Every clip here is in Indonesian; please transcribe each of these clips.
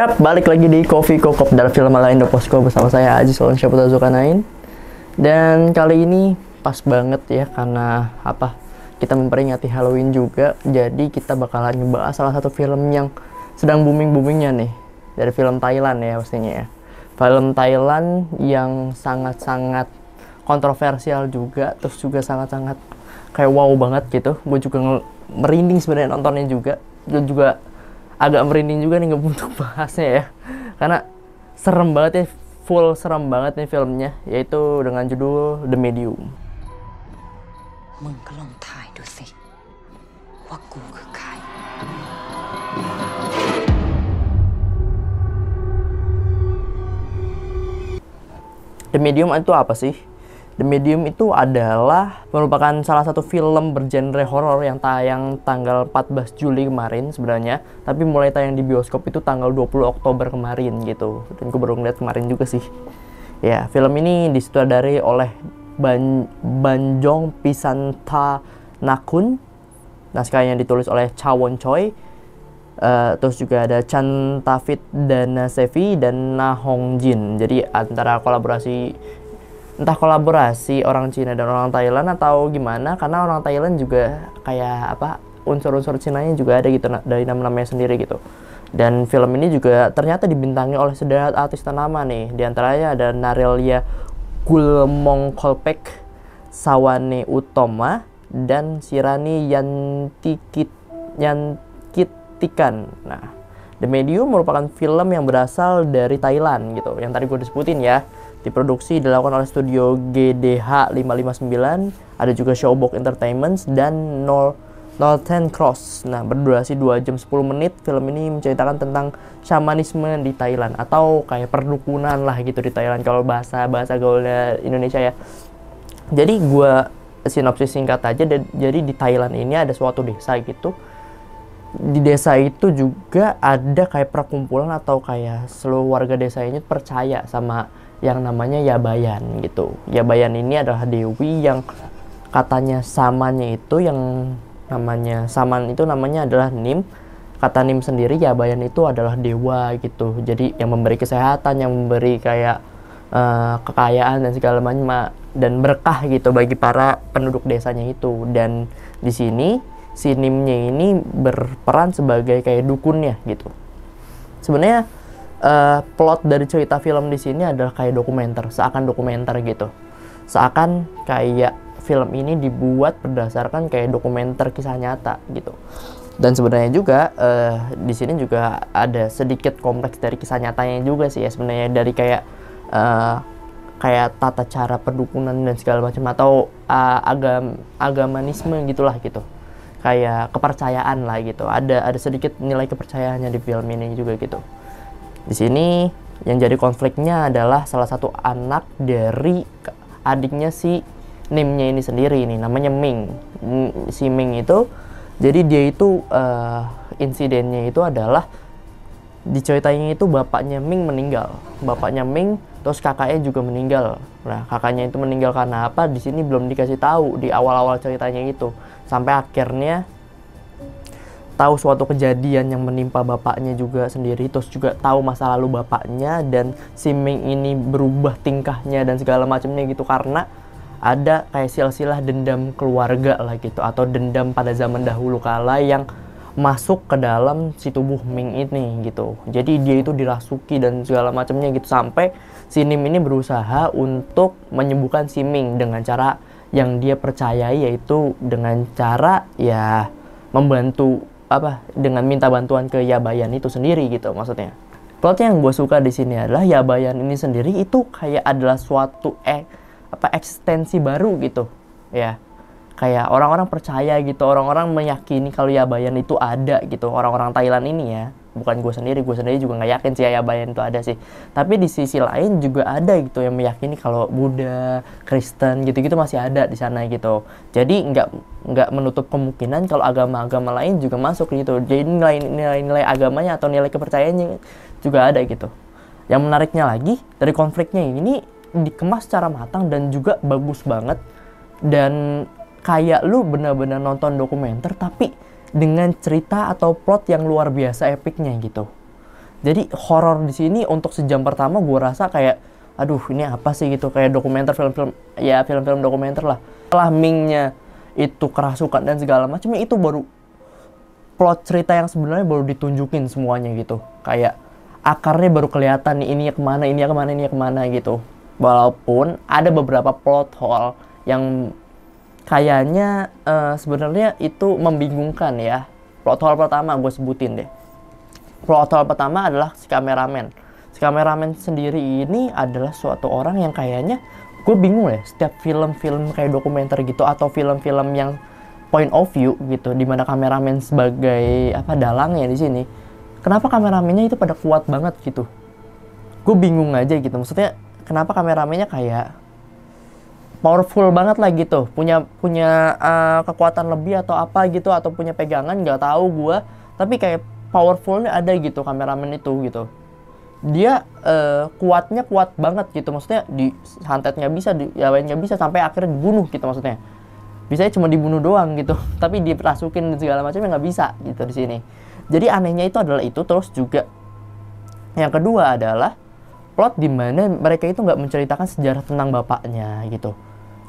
Yap, balik lagi di Coffee Kokop dari film Ala Indo Posko bersama saya Aziz Solon Syaputra Zulkarnain. Dan kali ini pas banget ya karena kita memperingati Halloween juga. Jadi kita bakalan ngebahas salah satu film yang sedang booming-boomingnya nih, dari film Thailand ya pastinya ya. Film Thailand yang sangat-sangat kontroversial juga, terus juga sangat-sangat kayak wow banget gitu. Gue juga merinding sebenarnya nontonnya juga. Gue juga agak merinding juga nih untuk bahasnya ya, karena serem banget ya, full serem banget nih filmnya, yaitu dengan judul The Medium. มึงก็ลองทายดูสิว่ากูคือใคร The Medium itu apa sih? The Medium itu adalah merupakan salah satu film bergenre horor yang tayang tanggal 14 Juli kemarin sebenarnya, tapi mulai tayang di bioskop itu tanggal 20 Oktober kemarin gitu. Dan gue baru ngeliat kemarin juga sih. Ya, film ini disutradarai oleh Banjong Pisantanakun. Naskahnya ditulis oleh Cha Won Choi. Terus juga ada Chan Tavit Danasevi dan Na Hong Jin. Jadi antara entah kolaborasi orang Cina dan orang Thailand atau gimana, karena orang Thailand juga kayak unsur-unsur Cinanya juga ada gitu dari nama-namanya sendiri gitu. Dan film ini juga ternyata dibintangi oleh sederet artis ternama nih, diantaranya ada Narelia Gulmongkolpek, Sawane Utoma, dan Sirani Yankitikan. Nah, The Medium merupakan film yang berasal dari Thailand gitu, yang tadi gue disebutin ya. Diproduksi dilakukan oleh studio GDH 559, ada juga Showbox Entertainment dan Northern Cross. Nah, berdurasi 2 jam 10 menit. Film ini menceritakan tentang shamanisme di Thailand atau kayak perdukunan lah gitu di Thailand kalau bahasa gaulnya Indonesia ya. Jadi gua sinopsis singkat aja. Jadi di Thailand ini ada suatu desa gitu. Di desa itu juga ada kayak perkumpulan atau kayak seluruh warga desa ini percaya sama yang namanya Yabayan gitu. Yabayan ini adalah dewi yang katanya samannya itu yang namanya saman itu namanya adalah Nim. Kata Nim sendiri Yabayan itu adalah dewa gitu. Jadi yang memberi kesehatan, yang memberi kayak kekayaan dan segala macam dan berkah gitu bagi para penduduk desanya itu. Dan di sini si Nimnya ini berperan sebagai kayak dukunnya gitu. Sebenarnya plot dari cerita film di sini adalah kayak dokumenter, seakan dokumenter gitu. Seakan kayak film ini dibuat berdasarkan kayak dokumenter kisah nyata gitu. Dan sebenarnya juga di sini juga ada sedikit kompleks dari kisah nyatanya juga sih ya sebenarnya, dari kayak tata cara perdukunan dan segala macam atau agamanisme gitulah gitu. Kayak kepercayaan lah gitu. Ada sedikit nilai kepercayaannya di film ini juga gitu. Di sini yang jadi konfliknya adalah salah satu anak dari adiknya si Nimnya ini sendiri nih, namanya Ming. Si Ming itu, jadi dia itu insidennya itu adalah diceritanya itu bapaknya Ming meninggal. Bapaknya Ming, terus kakaknya juga meninggal. Nah, kakaknya itu meninggal karena apa? Di sini belum dikasih tahu di awal-awal ceritanya itu. Sampai akhirnya tahu suatu kejadian yang menimpa bapaknya juga sendiri, terus juga tahu masa lalu bapaknya, dan si Ming ini berubah tingkahnya dan segala macamnya gitu karena ada kayak silsilah dendam keluarga lah gitu, atau dendam pada zaman dahulu kala yang masuk ke dalam si tubuh Ming ini gitu. Jadi dia itu dirasuki dan segala macamnya gitu, sampai si Nim ini berusaha untuk menyembuhkan si Ming dengan cara yang dia percayai, yaitu dengan cara ya membantu dengan minta bantuan ke Yabayan itu sendiri gitu maksudnya. Plotnya yang gue suka di sini adalah Yabayan ini sendiri itu kayak adalah suatu eksistensi baru gitu ya. Kayak orang-orang percaya gitu, orang-orang meyakini kalau Yabayan itu ada gitu, orang-orang Thailand ini ya. Bukan gue sendiri juga nggak yakin sih Yabayan itu ada sih. Tapi di sisi lain juga ada gitu yang meyakini kalau Buddha, Kristen gitu-gitu masih ada di sana gitu. Jadi nggak menutup kemungkinan kalau agama-agama lain juga masuk gitu. Jadi nilai-nilai agamanya atau nilai kepercayaannya juga ada gitu. Yang menariknya lagi dari konfliknya ini dikemas secara matang dan juga bagus banget, dan kayak lu benar-benar nonton dokumenter tapi dengan cerita atau plot yang luar biasa epicnya gitu. Jadi horor di sini untuk sejam pertama gue rasa kayak aduh ini apa sih gitu, kayak dokumenter, film-film dokumenter lah. Setelah Ming-nya itu kerasukan dan segala macam, itu baru plot cerita yang sebenarnya baru ditunjukin semuanya gitu. Kayak akarnya baru kelihatan nih, ininya kemana gitu. Walaupun ada beberapa plot hole yang kayaknya sebenarnya itu membingungkan ya. Plot hole pertama gue sebutin deh. Plot hole pertama adalah si kameramen. Si kameramen sendiri ini adalah suatu orang yang kayaknya gue bingung ya, setiap film-film kayak dokumenter gitu atau film-film yang point of view gitu, dimana kameramen sebagai dalangnya di sini. Kenapa kameramennya itu pada kuat banget gitu? Gue bingung aja gitu. Maksudnya kenapa kameramennya kayak powerful banget lah gitu, punya kekuatan lebih atau apa gitu, atau punya pegangan nggak tahu gue, tapi kayak powerfulnya ada gitu kameramen itu gitu. Dia kuatnya kuat banget gitu, maksudnya di santet nggak bisa, diawain nggak bisa, sampai akhirnya dibunuh gitu maksudnya. Bisanya cuma dibunuh doang gitu, tapi dirasukin dan segala macamnya nggak bisa gitu di sini. Jadi anehnya itu adalah itu. Terus juga yang kedua adalah plot di mana mereka itu nggak menceritakan sejarah tentang bapaknya gitu.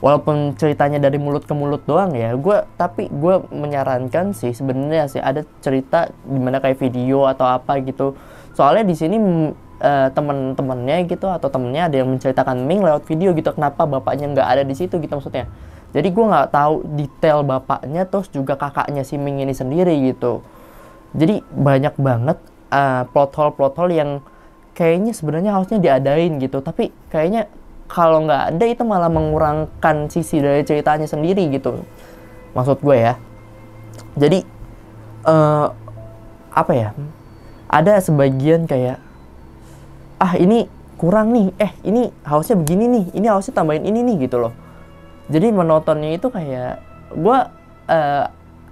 Walaupun ceritanya dari mulut ke mulut doang ya, tapi gue menyarankan sih sebenarnya sih ada cerita dimana kayak video atau apa gitu. Soalnya di sini teman-temannya gitu atau temennya ada yang menceritakan Ming lewat video gitu, kenapa bapaknya nggak ada di situ gitu maksudnya. Jadi gue nggak tahu detail bapaknya, terus juga kakaknya si Ming ini sendiri gitu. Jadi banyak banget plot hole yang kayaknya sebenarnya harusnya diadain gitu, tapi kayaknya kalau nggak ada itu malah mengurangkan sisi dari ceritanya sendiri gitu, maksud gue ya. Jadi ada sebagian kayak ini kurang nih, ini harusnya begini nih, ini harusnya tambahin ini nih gitu loh. Jadi menontonnya itu kayak gue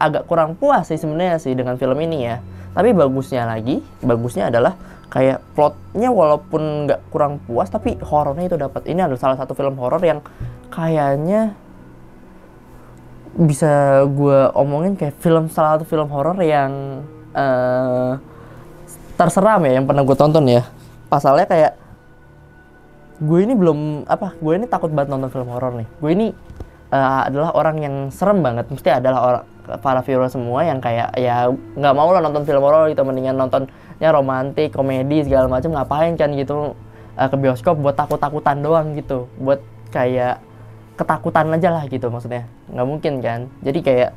agak kurang puas sih sebenarnya sih dengan film ini ya. Tapi bagusnya adalah kayak plotnya walaupun nggak kurang puas, tapi horornya itu dapat. Ini adalah salah satu film horor yang kayaknya bisa gue omongin kayak salah satu film horor yang terseram ya yang pernah gue tonton ya. Pasalnya kayak gue ini takut banget nonton film horor nih. Gue ini adalah orang yang serem banget. Mesti adalah para viewer semua yang kayak ya nggak mau lah nonton film horor gitu, mendingan nontonnya romantis, komedi segala macam. Ngapain kan gitu ke bioskop buat takut-takutan doang gitu, buat kayak ketakutan aja lah gitu maksudnya. Nggak mungkin kan. Jadi kayak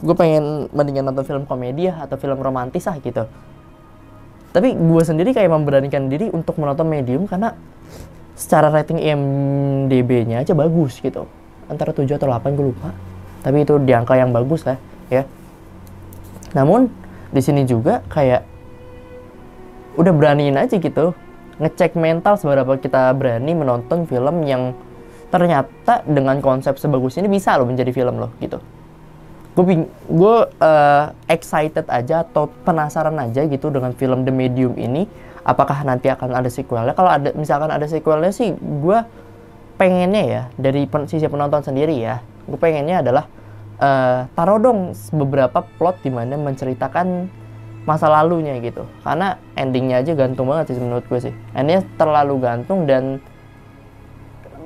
gue pengen mendingan nonton film komedi atau film romantis gitu. Tapi gue sendiri kayak memberanikan diri untuk menonton Medium karena secara rating IMDb-nya aja bagus gitu, antara 7 atau 8 gue lupa, tapi itu di angka yang bagus lah ya. Namun di sini juga kayak udah beraniin aja gitu, ngecek mental seberapa kita berani menonton film yang ternyata dengan konsep sebagus ini bisa loh menjadi film loh gitu. Gue excited aja atau penasaran aja gitu dengan film The Medium ini. Apakah nanti akan ada sequelnya? Kalau misalkan ada sequelnya sih, gue pengennya ya dari sisi penonton sendiri ya, gue pengennya adalah taruh dong beberapa plot di mana menceritakan masa lalunya gitu. Karena endingnya aja gantung banget sih menurut gue sih. Endingnya terlalu gantung dan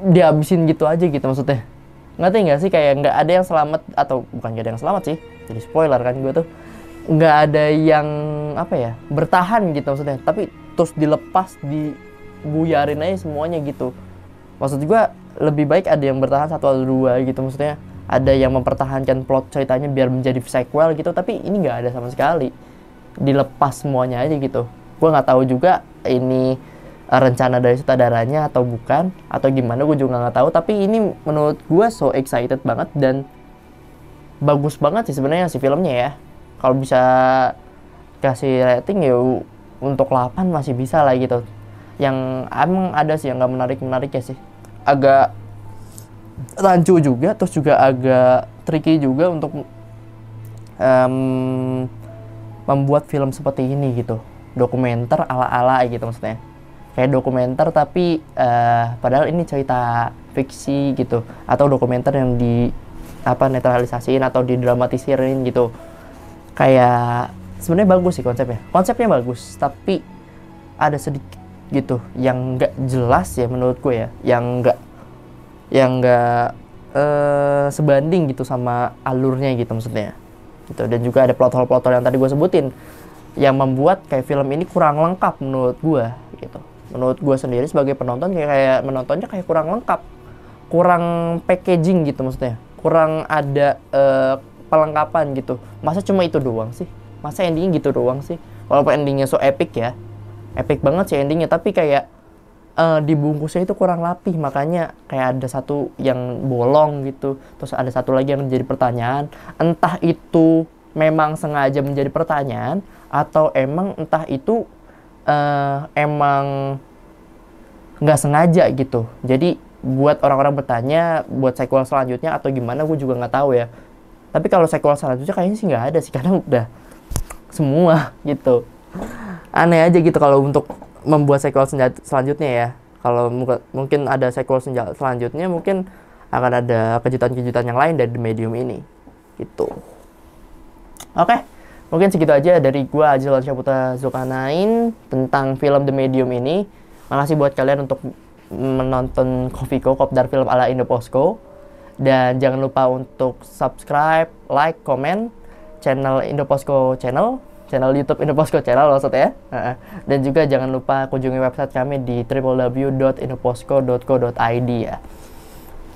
dihabisin gitu aja gitu maksudnya. Ngerti nggak sih, kayak nggak ada yang selamat, atau bukan nggak ada yang selamat sih, jadi spoiler kan gue tuh, nggak ada yang bertahan gitu maksudnya, tapi terus dilepas, dibuyarin aja semuanya gitu. Maksud gue lebih baik ada yang bertahan satu atau dua gitu, maksudnya ada yang mempertahankan plot ceritanya biar menjadi sequel gitu, tapi ini nggak ada sama sekali, dilepas semuanya aja gitu. Gue nggak tahu juga ini rencana dari sutradaranya atau bukan, atau gimana, gue juga nggak tahu. Tapi ini menurut gue so excited banget dan bagus banget sih sebenarnya si filmnya ya. Kalau bisa kasih rating ya untuk 8 masih bisa lah gitu. Yang emang ada sih yang nggak menarik ya sih, agak rancu juga, terus juga agak tricky juga untuk membuat film seperti ini gitu, dokumenter ala-ala gitu maksudnya. Kayak dokumenter tapi padahal ini cerita fiksi gitu, atau dokumenter yang netralisasiin atau didramatisirin gitu. Kayak sebenarnya bagus sih konsepnya bagus, tapi ada sedikit gitu yang nggak jelas ya menurut gue ya, yang nggak sebanding gitu sama alurnya gitu maksudnya gitu. Dan juga ada plot hole yang tadi gue sebutin yang membuat kayak film ini kurang lengkap menurut gue gitu. Menurut gue sendiri sebagai penonton kayak menontonnya kayak kurang lengkap, kurang packaging gitu maksudnya, kurang ada pelengkapan gitu. Masa cuma itu doang sih? Masa endingnya gitu doang sih? Walaupun endingnya so epic ya, epic banget sih endingnya, tapi kayak dibungkusnya itu kurang rapih, makanya kayak ada satu yang bolong gitu, terus ada satu lagi yang menjadi pertanyaan, entah itu memang sengaja menjadi pertanyaan atau entah itu emang nggak sengaja gitu. Jadi buat orang-orang bertanya buat sequel selanjutnya atau gimana, gue juga nggak tahu ya. Tapi kalau sequel selanjutnya kayaknya sih nggak ada sih, karena udah semua gitu. Aneh aja gitu kalau untuk membuat sequel selanjutnya ya. Kalau mungkin ada sequel selanjutnya, mungkin akan ada kejutan-kejutan yang lain dari The Medium ini gitu. Oke, mungkin segitu aja dari gua Azil Syaputra Zulkarnain tentang film The Medium ini. Makasih buat kalian untuk menonton Kofiko, Kopdar Film ala Indoposko. Dan jangan lupa untuk subscribe, like, komen channel Indoposko channel YouTube Indoposko channel maksudnya. Dan juga jangan lupa kunjungi website kami di www.indoposko.co.id ya.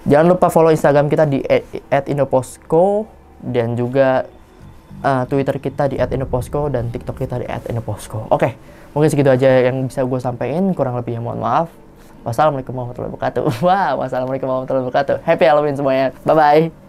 Jangan lupa follow Instagram kita di @indoposko dan juga Twitter kita di @indoposko dan TikTok kita di @indoposko. Oke, mungkin segitu aja yang bisa gue sampaikan. Kurang lebihnya mohon maaf. Wassalamualaikum warahmatullahi wabarakatuh. Wassalamualaikum warahmatullahi wabarakatuh. Happy Halloween semuanya. Bye bye.